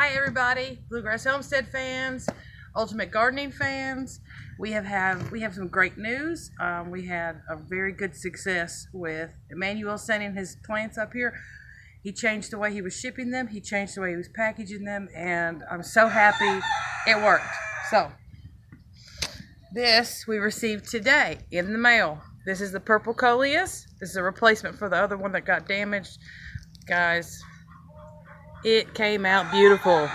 Hi everybody, Bluegrass Homestead fans, Ultimate Gardening fans. We have some great news. We had a very good success with Emmanuel sending his plants up here. He changed the way he was shipping them. He changed the way he was packaging them, and I'm so happy it worked. So this we received today in the mail. This is the purple coleus. This is a replacement for the other one that got damaged. Guys, it came out beautiful.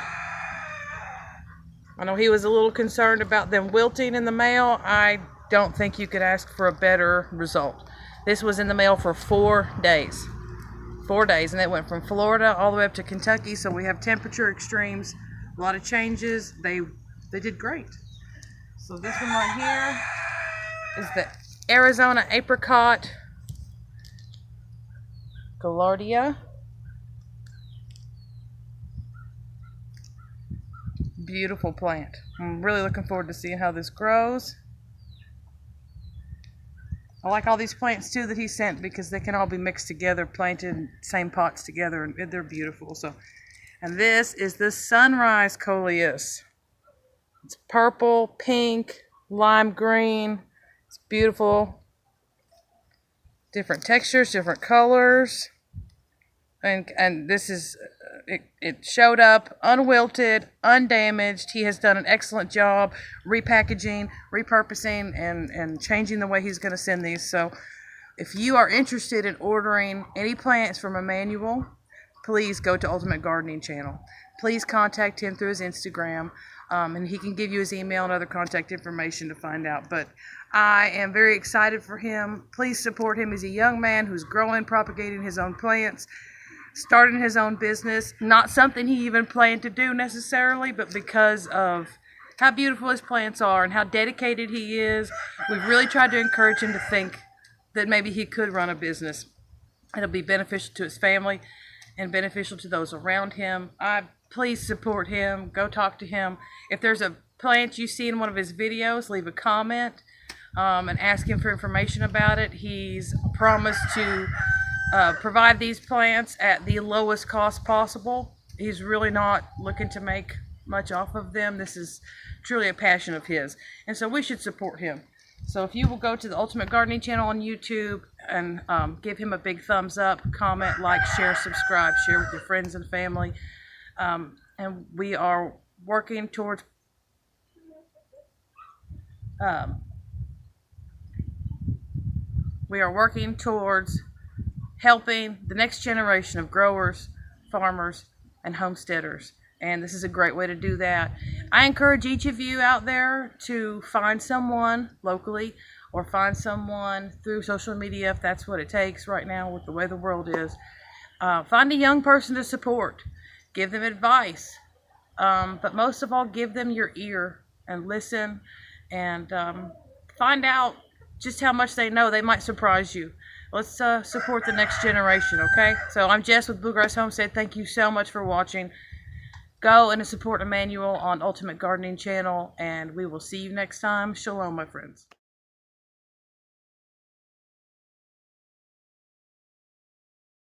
I know he was a little concerned about them wilting in the mail. I don't think you could ask for a better result. This was in the mail for 4 days. 4 days, and it went from Florida all the way up to Kentucky, so we have temperature extremes, a lot of changes. They did great. So this one right here is the Arizona Apricot Gaillardia. Beautiful plant. I'm really looking forward to seeing how this grows. I like all these plants too that he sent because they can all be mixed together, planted in same pots together, and they're beautiful. So, and this is the Sunrise Coleus. It's purple, pink, lime green. It's beautiful. Different textures, different colors. And this is, it showed up unwilted, undamaged. He has done an excellent job repackaging, repurposing, and changing the way he's going to send these. So if you are interested in ordering any plants from Emmanuel, please go to Ultimate Gardening Channel. Please contact him through his Instagram, and he can give you his email and other contact information to find out. But I am very excited for him. Please support him. He's a young man who's growing, propagating his own plants, starting his own business. Not something he even planned to do necessarily, but because of how beautiful his plants are and how dedicated he is, we've really tried to encourage him to think that maybe he could run a business. It'll be beneficial to his family and beneficial to those around him. Please support him. Go talk to him. If there's a plant you see in one of his videos, leave a comment and ask him for information about it. He's promised to provide these plants at the lowest cost possible. He's really not looking to make much off of them. This is truly a passion of his, and so we should support him. So if you will go to the Ultimate Gardening Channel on YouTube and give him a big thumbs up, comment, like, share, subscribe, share with your friends and family. And we are working towards helping the next generation of growers, farmers, and homesteaders. And this is a great way to do that. I encourage each of you out there to find someone locally or find someone through social media if that's what it takes right now with the way the world is. Find a young person to support. Give them advice. But most of all, give them your ear and listen and find out just how much they know. They might surprise you. Let's support the next generation, okay? So I'm Jess with Bluegrass Homestead. Thank you so much for watching. Go and support Emmanuel on Ultimate Gardening Channel, and we will see you next time. Shalom, my friends.